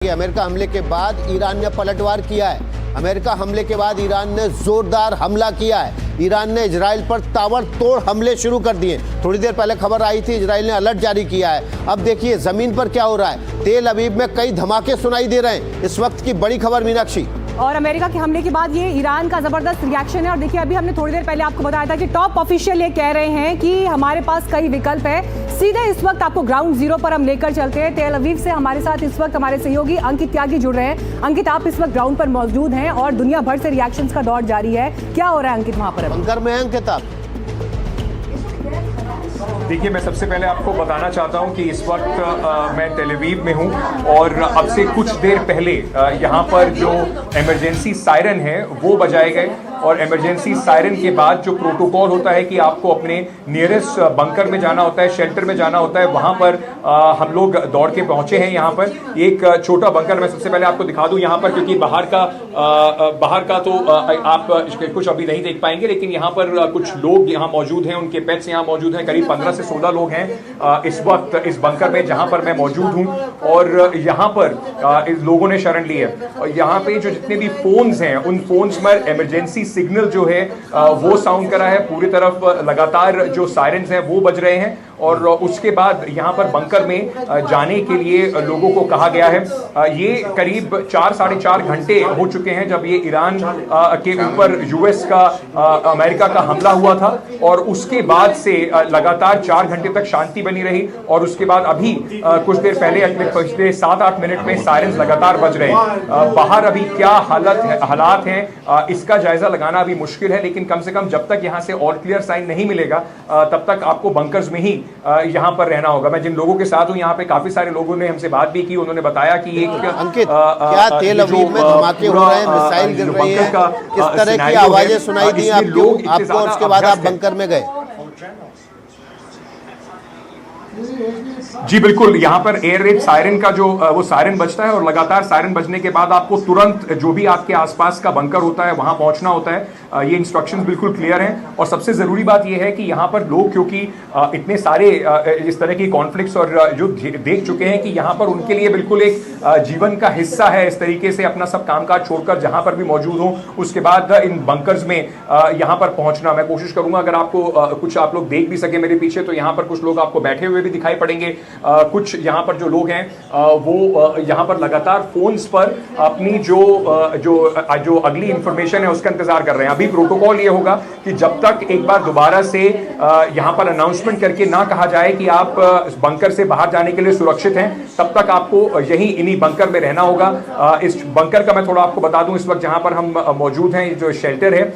America हमले के बाद ईरान ने पलटवार किया है। अमेरिका हमले के बाद ईरान ने जोरदार हमला किया है। ईरान ने इजराइल पर ताबड़तोड़ हमले शुरू कर दिए। थोड़ी देर पहले खबर आई थी इजराइल ने अलर्ट जारी किया है। अब देखिए जमीन पर क्या हो रहा है। तेल अवीव में कई धमाके सुनाई दे रहे हैं। इस वक्त की बड़ी खबर मीनाक्षी। और अमेरिका के हमले के बाद ये ईरान का जबरदस्त रिएक्शन है। और देखिए अभी हमने थोड़ी देर पहले आपको बताया था कि टॉप ऑफिशियल ये कह रहे हैं कि हमारे पास कई विकल्प है। सीधे इस वक्त आपको ग्राउंड जीरो पर हम लेकर चलते हैं। तेल अवीव से हमारे साथ इस वक्त हमारे सहयोगी अंकित त्यागी जुड़ रहे हैं। अंकित, आप इस वक्त ग्राउंड पर मौजूद हैं और दुनिया भर से रिएक्शंस का दौर जारी है। क्या हो रहा है अंकित वहां पर? बंकर में अंकित आप देखिए, मैं सबसे पहले आपको बताना चाहता हूं कि इस वक्त मैं तेल अवीव में हूं और अब से कुछ देर पहले यहां पर जो इमरजेंसी सायरन है वो बजाए गए। और इमरजेंसी सायरन के बाद जो प्रोटोकॉल होता है कि आपको अपने नियरेस्ट बंकर में जाना होता है, शेल्टर में जाना होता है, वहां पर हम लोग दौड़ के पहुंचे हैं। यहाँ पर एक छोटा बंकर मैं सबसे पहले आपको दिखा दूं यहाँ पर, क्योंकि बाहर का तो आप कुछ अभी नहीं देख पाएंगे, लेकिन यहाँ पर कुछ लोग यहाँ मौजूद हैं, उनके पेट्स यहाँ मौजूद हैं। करीब 15 से 16 लोग हैं इस वक्त इस बंकर में जहां पर मैं मौजूद हूं। और यहाँ पर लोगों ने शरण ली है। और यहाँ पे जो जितने भी फोन्स हैं उन फोन्स पर इमरजेंसी सिग्नल जो है वो साउंड करा है। पूरी तरफ लगातार जो सायरन्स हैं वो बज रहे हैं। और उसके बाद यहाँ पर बंकर में जाने के लिए लोगों को कहा गया है। ये करीब 4 साढ़े 4 घंटे हो चुके हैं जब ये ईरान के ऊपर यूएस का अमेरिका का हमला हुआ था। और उसके बाद से लगातार 4 घंटे तक शांति बनी रही। और उसके बाद अभी कुछ देर पहले पिछले 7-8 मिनट में सायरन्स लगातार बज रहे हैं। बाहर अभी क्या हालात हैं इसका जायजा लगाना अभी मुश्किल है, लेकिन कम से कम जब तक यहाँ से ऑल क्लियर साइन नहीं मिलेगा तब तक आपको बंकर्स में ही यहाँ पर रहना होगा। मैं जिन लोगों के साथ हूँ यहाँ पे काफी सारे लोगों ने हमसे बात भी की। उन्होंने बताया कि एक अंकित, क्या तेल अवीव में धमाके हो रहे हैं, मिसाइल गिर रही है, किस तरह की आवाजें सुनाई दी आपको और उसके बाद आप बंकर में गए? जी बिल्कुल, यहाँ पर एयर रेड सायरन का जो वो सायरन बजता है और लगातार सायरन बजने के बाद आपको तुरंत जो भी आपके आसपास का बंकर होता है वहां पहुंचना होता है। ये इंस्ट्रक्शंस बिल्कुल क्लियर हैं। और सबसे जरूरी बात ये है कि यहाँ पर लोग क्योंकि इतने सारे इस तरह की कॉन्फ्लिक्ट्स और जो देख चुके हैं कि यहाँ पर उनके लिए बिल्कुल एक जीवन का हिस्सा है इस तरीके से अपना सब कामकाज छोड़कर जहां पर भी मौजूद हो उसके बाद इन बंकर्स में यहाँ पर पहुंचना। मैं कोशिश करूंगा अगर आपको कुछ आप लोग देख भी सके मेरे पीछे, तो यहाँ पर कुछ लोग आपको बैठे हुए भी दिखाई पड़ेंगे। कुछ यहाँ पर जो लोग हैं वो यहाँ पर लगातार फोन्स पर अपनी जो अगली इंफॉर्मेशन है उसका इंतजार कर रहे हैं। अभी प्रोटोकॉल ये होगा कि जब तक एक बार दोबारा से यहाँ पर अनाउंसमेंट करके ना कहा जाए कि आप बंकर से बाहर जाने के लिए सुरक्षित हैं, तब तक आपको यहीं इन्हीं बंकर में रहना होगा। इस बंकर का मैं थोड़ा आपको बता दूं, इस वक्त जहां पर हम मौजूद हैं जो शेल्टर है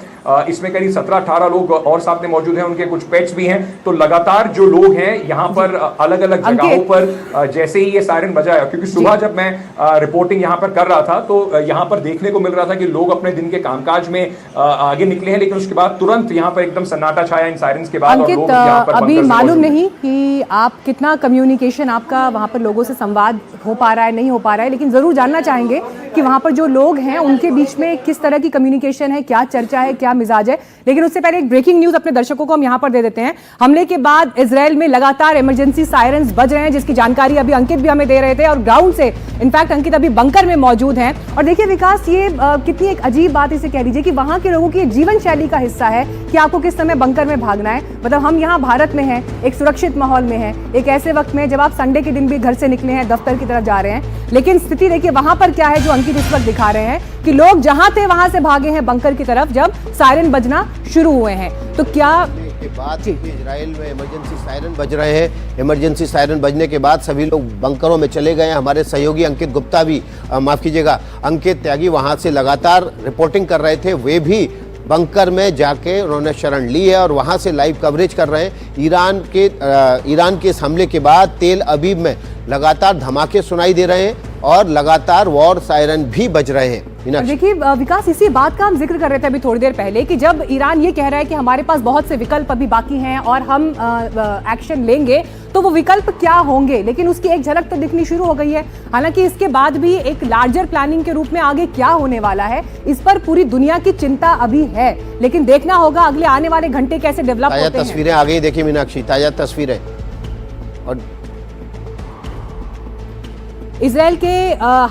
इसमें करीब 17-18 लोग और साथ में मौजूद हैं, उनके कुछ पेट्स भी हैं। तो लगातार जो लोग हैं यहाँ पर अलग अलग जगहों पर जैसे ही ये सायरन बजाया, क्योंकि सुबह जब मैं रिपोर्टिंग यहाँ पर कर रहा था तो यहाँ पर देखने को मिल रहा था कि लोग अपने दिन के कामकाज में आगे निकले हैं, लेकिन उसके बाद तुरंत यहाँ पर एकदम सन्नाटा छाया इन सायरन्स के बाद। अंकित, अभी मालूम नहीं कि आप कितना कम्युनिकेशन आपका वहाँ पर लोगों से संवाद हो पा रहा है, नहीं हो पा रहा है, लेकिन जरूर जानना चाहेंगे कि वहाँ पर जो लोग हैं उनके बीच में किस तरह की कम्युनिकेशन है, क्या चर्चा है, क्या मिजाज है। लेकिन उससे पहले एक ब्रेकिंग न्यूज अपने दर्शकों को हम यहाँ पर दे देते हैं। हमले के बाद इजराइल में लगातार इमरजेंसी सायरन्स बज रहे हैं, जिसकी जानकारी अभी अंकित भी हमें दे रहे थे और ग्राउंड से इनफैक्ट अंकित अभी बंकर में मौजूद हैं। और देखिए विकास, ये कितनी एक अजीब बात इसे कह दीजिए कि वहाँ के लोगों की जीवन शैली का हिस्सा है कि आपको किस समय बंकर में भागना है। मतलब हम यहाँ भारत में हैं, एक सुरक्षित माहौल में हैं, एक ऐसे वक्त में जब आप संडे के दिन भी घर से निकले हैं, दफ्तर की तरफ जा रहे हैं, लेकिन स्थिति देखिए वहां पर क्या है जो अंकित इस वक्त दिखा रहे हैं कि लोग जहां थे वहां से भागे हैं बंकर की तरफ जब सायरन बजना शुरू हुए हैं। तो क्या के बाद इजराइल में इमरजेंसी सायरन बज रहे हैं, इमरजेंसी सायरन बजने के बाद सभी लोग बंकरों में चले गए हैं। हमारे सहयोगी अंकित गुप्ता भी माफ कीजिएगा अंकित त्यागी वहां से लगातार रिपोर्टिंग कर रहे थे, वे भी बंकर में जाके उन्होंने शरण ली है और वहां से लाइव कवरेज कर रहे हैं। ईरान के इस हमले के बाद तेल अवीव में लगातार धमाके सुनाई दे रहे हैं और लगातार वॉर सायरन भी बज रहे हैं। देखिए विकास, इसी बात का हम जिक्र कर रहे थे अभी थोड़ी देर पहले कि जब ईरान ये कह रहा है कि हमारे पास बहुत से विकल्प अभी बाकी हैं और हम एक्शन लेंगे, तो वो विकल्प क्या होंगे, लेकिन उसकी एक झलक तो दिखनी शुरू हो गई है। हालांकि इसके बाद भी एक लार्जर प्लानिंग के रूप में आगे क्या होने वाला है, इस पर पूरी दुनिया की चिंता अभी है, लेकिन देखना होगा अगले आने वाले घंटे कैसे डेवलप होते हैं। ताजा तस्वीरें आ गई, देखिए मीनाक्षी, ताजा तस्वीरें। और इजराइल के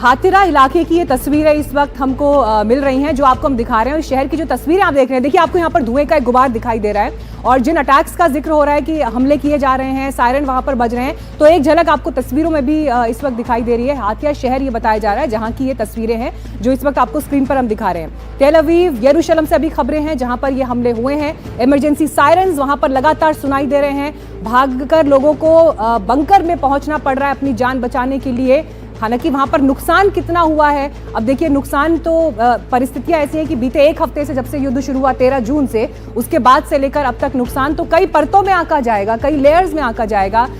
हातिरा इलाके की ये तस्वीरें इस वक्त हमको मिल रही हैं, जो आपको हम दिखा रहे हैं। इस शहर की जो तस्वीरें आप देख रहे हैं, देखिए आपको यहाँ पर धुएं का एक गुबार दिखाई दे रहा है और जिन अटैक्स का जिक्र हो रहा है कि हमले किए जा रहे हैं, सायरन वहां पर बज रहे हैं, तो एक झलक आपको तस्वीरों में भी इस वक्त दिखाई दे रही है। हातिया शहर ये बताया जा रहा है जहां की ये तस्वीरें हैं जो इस वक्त आपको स्क्रीन पर हम दिखा रहे हैं। तेल अवीव, यरूशलेम से अभी खबरें हैं जहां पर ये हमले हुए हैं। इमरजेंसी सायरन्स वहां पर लगातार सुनाई दे रहे हैं। भागकर लोगों को बंकर में पहुंचना पड़ रहा है अपनी जान बचाने के लिए। हालांकि वहां पर नुकसान कितना हुआ है, अब देखिए नुकसान तो परिस्थितियां ऐसी हैं कि बीते एक हफ्ते से, जब से युद्ध शुरू हुआ 13 जून से, उसके बाद से लेकर अब तक नुकसान तो कई परतों में आंका जाएगा, कई लेयर्स में आंका जाएगा।